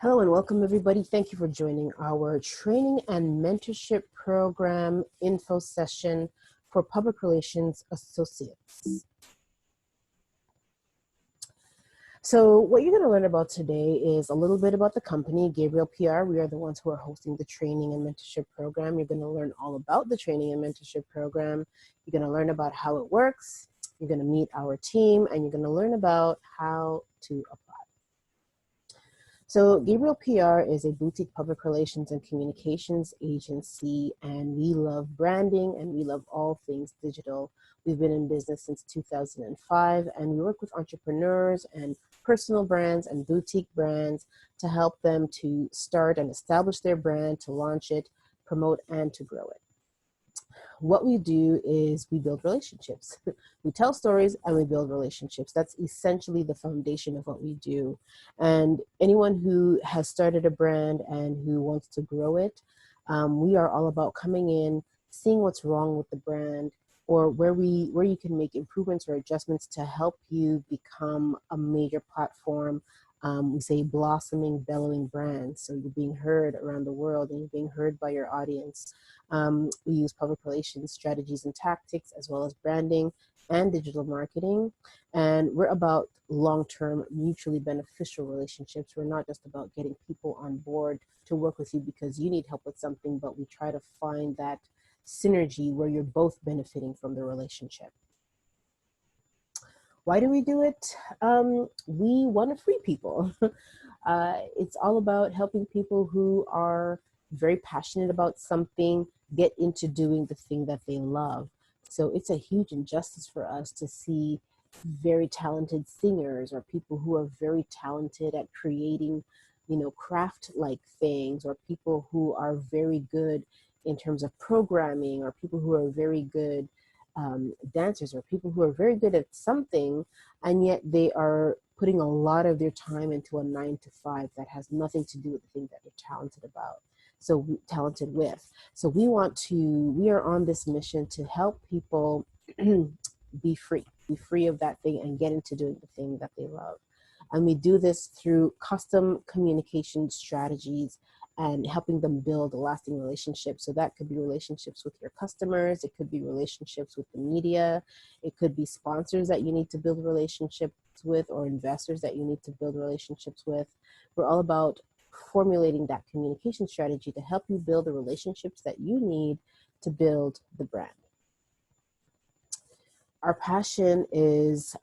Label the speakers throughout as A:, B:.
A: Hello and welcome everybody. Thank you for joining our training and mentorship program info session for public relations associates. So what you're going to learn about today is a little bit about the company, Gabriel PR. We are the ones who are hosting the training and mentorship program. You're going to learn all about the training and mentorship program. You're going to learn about how it works. You're going to meet our team, and you're going to learn about how to apply. So Gabriel PR is a boutique public relations and communications agency, and we love branding and we love all things digital. We've been in business since 2005, and we work with entrepreneurs and personal brands and boutique brands to help them to start and establish their brand, to launch it, promote, and to grow it. What we do is we build relationships. We tell stories and we build relationships. That's essentially the foundation of what we do. And anyone who has started a brand and who wants to grow it, we are all about coming in, seeing what's wrong with the brand, or where you can make improvements or adjustments to help you become a major platform. We say blossoming, bellowing brands. So you're being heard around the world and you're being heard by your audience. We use public relations strategies and tactics, as well as branding and digital marketing. And we're about long-term, mutually beneficial relationships. We're not just about getting people on board to work with you because you need help with something, but we try to find that synergy where you're both benefiting from the relationship. Why do we do it? We want to free people. It's all about helping people who are very passionate about something get into doing the thing that they love. So it's a huge injustice for us to see very talented singers or people who are very talented at creating, craft-like things, or people who are very good in terms of programming, or people who are very good dancers, or people who are very good at something, and yet they are putting a lot of their time into a 9-to-5 that has nothing to do with the thing that they're talented with. So we are on this mission to help people be free of that thing and get into doing the thing that they love. And we do this through custom communication strategies and helping them build a lasting relationship. So that could be relationships with your customers, it could be relationships with the media, it could be sponsors that you need to build relationships with, or investors that you need to build relationships with. We're all about formulating that communication strategy to help you build the relationships that you need to build the brand. Our passion is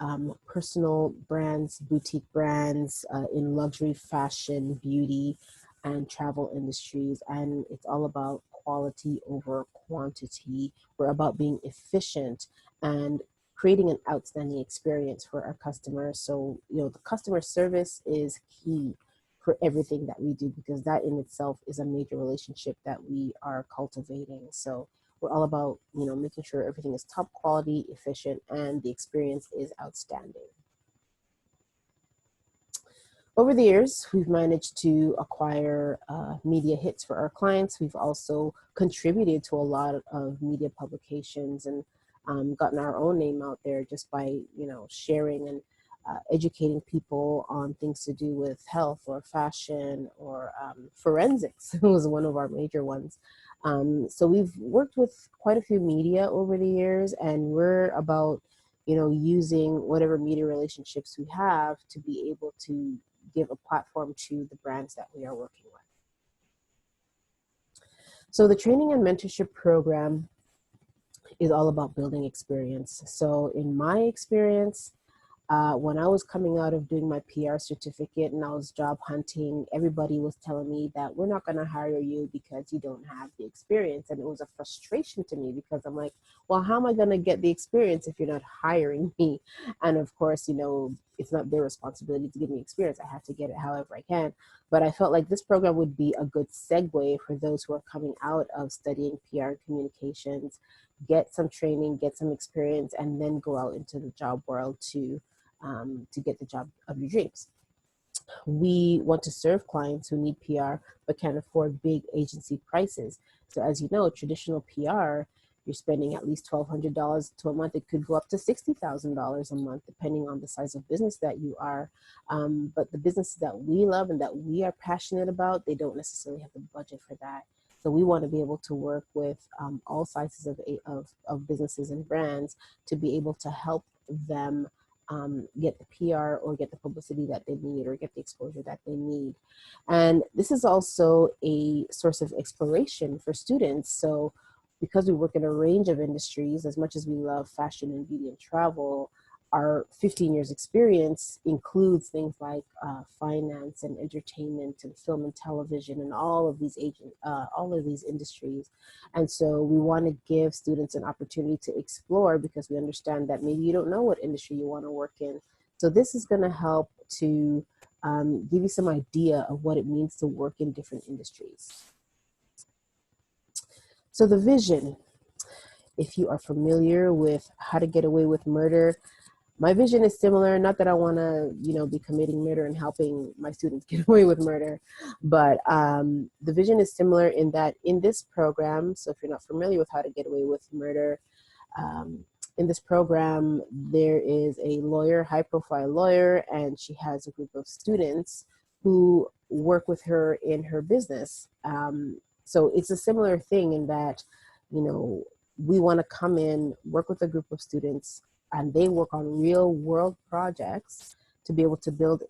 A: personal brands, boutique brands in luxury, fashion, beauty, and travel industries. And it's all about quality over quantity. We're about being efficient and creating an outstanding experience for our customers. So, the customer service is key for everything that we do, because that in itself is a major relationship that we are cultivating. So we're all about, making sure everything is top quality, efficient, and the experience is outstanding. Over the years, we've managed to acquire media hits for our clients. We've also contributed to a lot of media publications and gotten our own name out there just by, sharing and educating people on things to do with health or fashion or forensics. It was one of our major ones. So we've worked with quite a few media over the years, and we're about, using whatever media relationships we have to be able to give a platform to the brands that we are working with. So the training and mentorship program is all about building experience. So in my experience, when I was coming out of doing my PR certificate and I was job hunting, everybody was telling me that we're not going to hire you because you don't have the experience. And it was a frustration to me, because I'm like, well, how am I going to get the experience if you're not hiring me? And of course, it's not their responsibility to give me experience. I have to get it however I can. But I felt like this program would be a good segue for those who are coming out of studying PR and communications, get some training, get some experience, and then go out into the job world to get the job of your dreams. We want to serve clients who need PR but can't afford big agency prices. So as you know, traditional PR you're spending at least $1,200 to a month. It could go up to $60,000 a month, depending on the size of business that you are. But the businesses that we love and that we are passionate about, they don't necessarily have the budget for that. So we want to be able to work with all sizes of businesses and brands to be able to help them get the PR or get the publicity that they need or get the exposure that they need. And this is also a source of exploration for students. So because we work in a range of industries, as much as we love fashion and beauty and travel, our 15 years experience includes things like finance and entertainment and film and television and all of these industries. And so we want to give students an opportunity to explore, because we understand that maybe you don't know what industry you want to work in. So this is going to help to give you some idea of what it means to work in different industries. So the vision, if you are familiar with How to Get Away with Murder, my vision is similar. Not that I want to, be committing murder and helping my students get away with murder, but the vision is similar in that in this program, so if you're not familiar with How to Get Away with Murder, in this program, there is a lawyer, high-profile lawyer, and she has a group of students who work with her in her business. So it's a similar thing in that, we want to come in, work with a group of students, and they work on real world projects to be able to build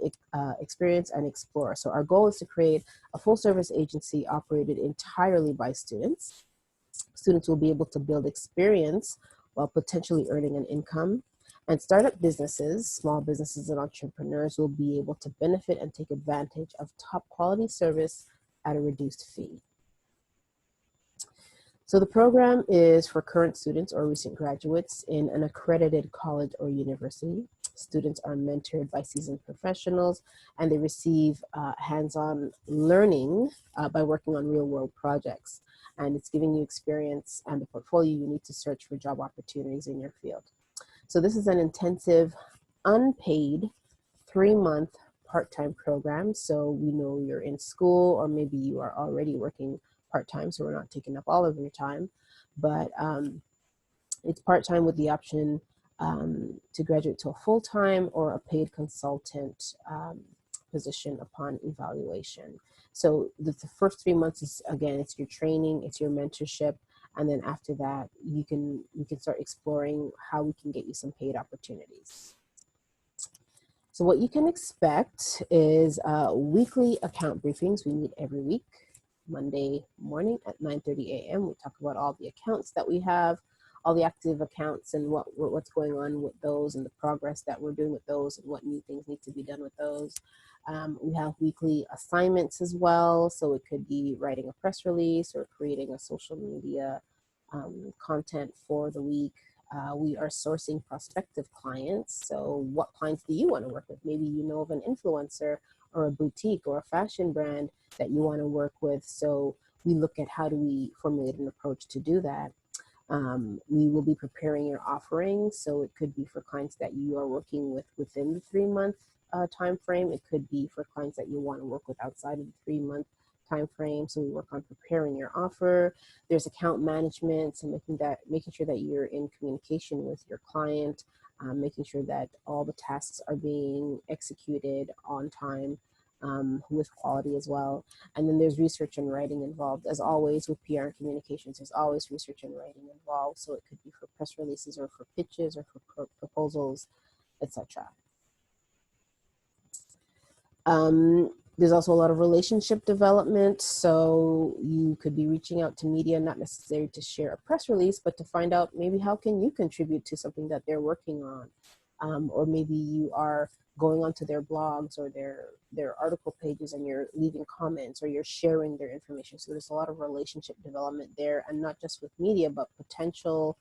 A: experience and explore. So our goal is to create a full service agency operated entirely by students. Students will be able to build experience while potentially earning an income. And startup businesses, small businesses and entrepreneurs will be able to benefit and take advantage of top quality service at a reduced fee. So the program is for current students or recent graduates in an accredited college or university. Students are mentored by seasoned professionals, and they receive hands-on learning by working on real-world projects. And it's giving you experience and the portfolio you need to search for job opportunities in your field. So this is an intensive, unpaid, 3-month part-time program. So we know you're in school, or maybe you are already working part-time, so we're not taking up all of your time, but it's part-time with the option to graduate to a full-time or a paid consultant position upon evaluation. So the first 3 months is, again, it's your training, it's your mentorship, and then after that, you can start exploring how we can get you some paid opportunities. So what you can expect is weekly account briefings. We meet every week. Monday morning at 9:30 a.m. We talk about all the accounts that we have, all the active accounts, and what's going on with those, and the progress that we're doing with those, and what new things need to be done with those. We have weekly assignments as well, so it could be writing a press release or creating a social media content for the week. We are sourcing prospective clients. So what clients do you want to work with? Maybe you know of an influencer or a boutique or a fashion brand that you want to work with. So we look at how do we formulate an approach to do that. We will be preparing your offering. So it could be for clients that you are working with within the 3-month time frame. It could be for clients that you want to work with outside of the 3-month time frame. So we work on preparing your offer. There's account management, so making sure that you're in communication with your client, making sure that all the tasks are being executed on time, with quality as well. And then there's research and writing involved. As always with PR and communications, there's always research and writing involved. So it could be for press releases or for pitches or for proposals, etc. There's also a lot of relationship development. So you could be reaching out to media, not necessarily to share a press release, but to find out maybe how can you contribute to something that they're working on. Or maybe you are going onto their blogs or their article pages and you're leaving comments or you're sharing their information. So there's a lot of relationship development there, and not just with media, but potential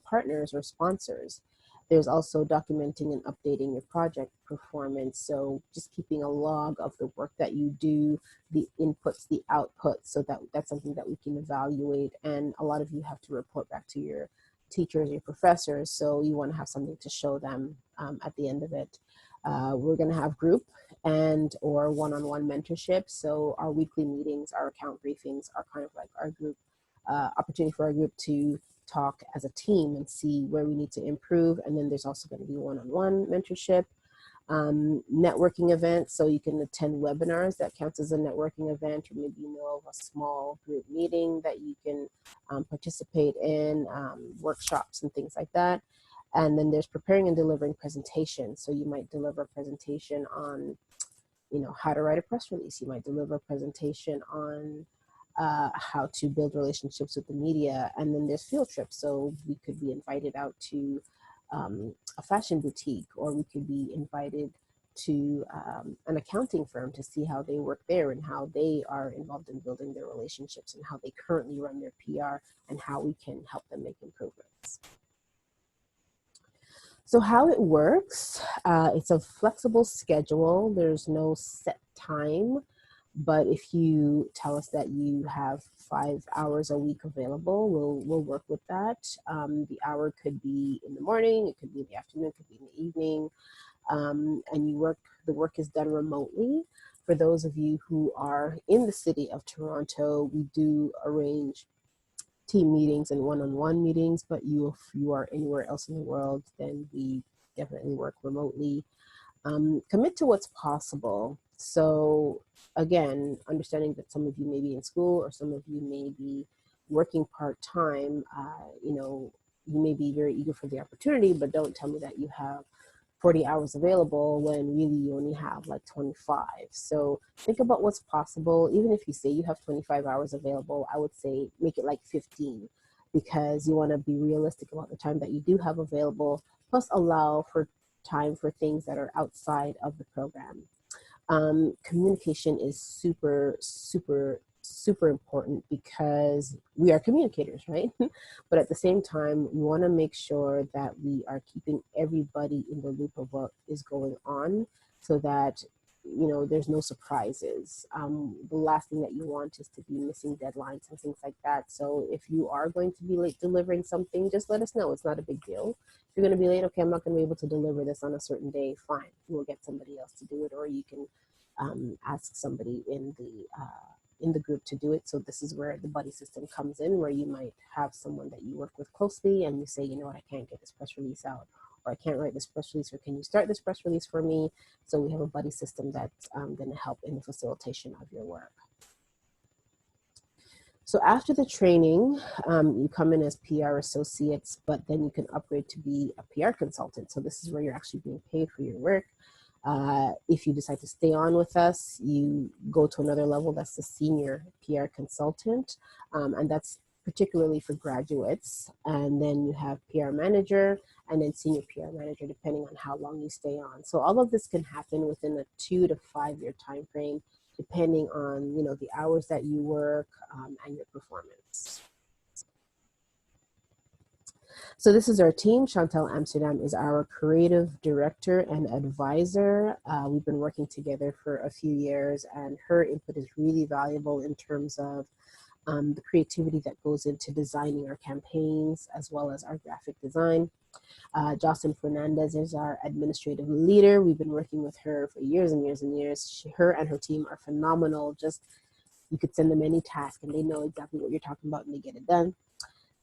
A: partners or sponsors. There's also documenting and updating your project performance. So just keeping a log of the work that you do, the inputs, the outputs, so that's something that we can evaluate. And a lot of you have to report back to your teachers, your professors, so you want to have something to show them at the end of it. We're going to have group and or one-on-one mentorship. So our weekly meetings, our account briefings are kind of like our group, opportunity for our group to talk as a team and see where we need to improve. And then there's also going to be one-on-one mentorship, networking events. So you can attend webinars that counts as a networking event, or maybe you know of a small group meeting that you can participate in, workshops and things like that. And then there's preparing and delivering presentations. So you might deliver a presentation on, you know, how to write a press release. You might deliver a presentation on how to build relationships with the media. And then there's field trips. So we could be invited out to a fashion boutique, or we could be invited to an accounting firm to see how they work there and how they are involved in building their relationships and how they currently run their PR and how we can help them make improvements. So how it works, it's a flexible schedule. There's no set time, but if you tell us that you have 5 hours a week available, we'll work with that. The hour could be in the morning, it could be in the afternoon, it could be in the evening, and the work is done remotely. For those of you who are in the city of Toronto, we do arrange team meetings and one-on-one meetings, but if you are anywhere else in the world, then we definitely work remotely. Commit to what's possible. So again, understanding that some of you may be in school or some of you may be working part-time, you know, you may be very eager for the opportunity, but don't tell me that you have 40 hours available when really you only have like 25. So think about what's possible. Even if you say you have 25 hours available, I would say make it like 15, because you want to be realistic about the time that you do have available, plus allow for time for things that are outside of the program. Communication is super, super, super important because we are communicators, right? But at the same time, we want to make sure that we are keeping everybody in the loop of what is going on, so that, you know, there's no surprises. The last thing that you want is to be missing deadlines and things like that. So if you are going to be late delivering something, just let us know. It's not a big deal. If you're going to be late, okay, I'm not going to be able to deliver this on a certain day, fine. We'll get somebody else to do it, or you can ask somebody in the group to do it. So this is where the buddy system comes in, where you might have someone that you work with closely and you say, you know what, I can't get this press release out, or I can't write this press release, or can you start this press release for me? So we have a buddy system that's going to help in the facilitation of your work. So after the training, you come in as PR associates, but then you can upgrade to be a PR consultant. So this is where you're actually being paid for your work. If you decide to stay on with us, you go to another level. That's the senior PR consultant, and that's particularly for graduates. And then you have PR manager, and then senior PR manager, depending on how long you stay on. So all of this can happen within a 2 to 5 year time frame, depending on, you know, the hours that you work and your performance. So this is our team. Chantal Amsterdam is our creative director and advisor. We've been working together for a few years, and her input is really valuable in terms of the creativity that goes into designing our campaigns, as well as our graphic design. Jocelyn Fernandez is our administrative leader. We've been working with her for years and years and years. Her and her team are phenomenal. Just, you could send them any task and they know exactly what you're talking about and they get it done.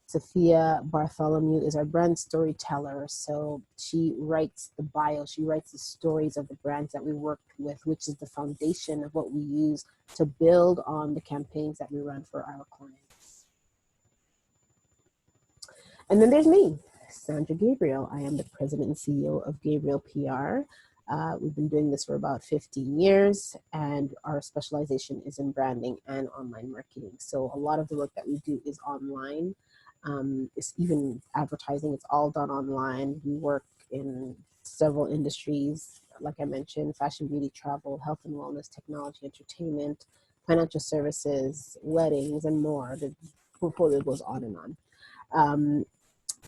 A: Sophia Bartholomew is our brand storyteller. So she writes the bio, she writes the stories of the brands that we work with, which is the foundation of what we use to build on the campaigns that we run for our clients. And then there's me, Sandra Gabriel. I am the president and CEO of Gabriel PR. We've been doing this for about 15 years, and our specialization is in branding and online marketing. So a lot of the work that we do is online. It's even advertising, it's all done online. We work in several industries, like I mentioned: fashion, beauty, travel, health and wellness, technology, entertainment, financial services, weddings, and more. The portfolio goes on and on.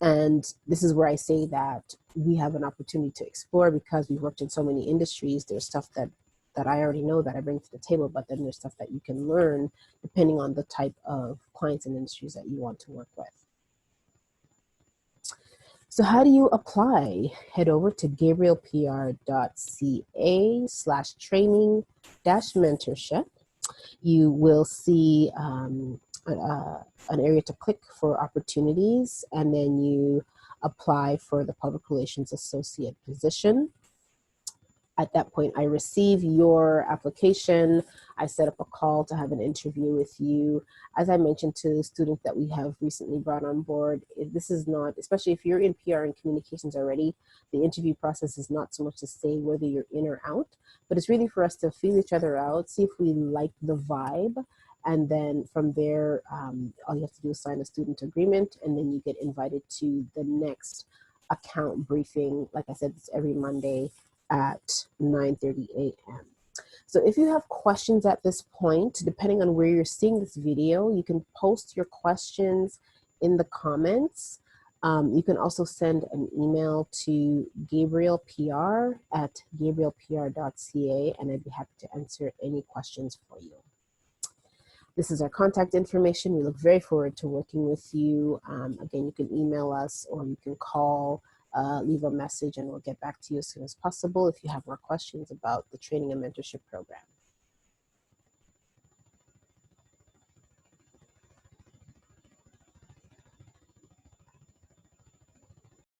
A: And this is where I say that we have an opportunity to explore, because we've worked in so many industries. There's stuff that I already know that I bring to the table, but then there's stuff that you can learn depending on the type of clients and industries that you want to work with. So how do you apply? Head over to gabrielpr.ca/training-mentorship. You will see an area to click for opportunities, and then you apply for the public relations associate position. At that point, I receive your application. I set up a call to have an interview with you. As I mentioned to the students that we have recently brought on board, this is not, especially if you're in PR and communications already, the interview process is not so much to say whether you're in or out, but it's really for us to feel each other out, see if we like the vibe. And then from there, all you have to do is sign a student agreement, and then you get invited to the next account briefing. Like I said, it's every Monday at 9:30 a.m. So if you have questions at this point, depending on where you're seeing this video, you can post your questions in the comments. You can also send an email to Gabriel PR at gabrielpr.ca, and I'd be happy to answer any questions for you. This is our contact information. We look very forward to working with you. Again, you can email us or you can call, leave a message, and we'll get back to you as soon as possible if you have more questions about the training and mentorship program.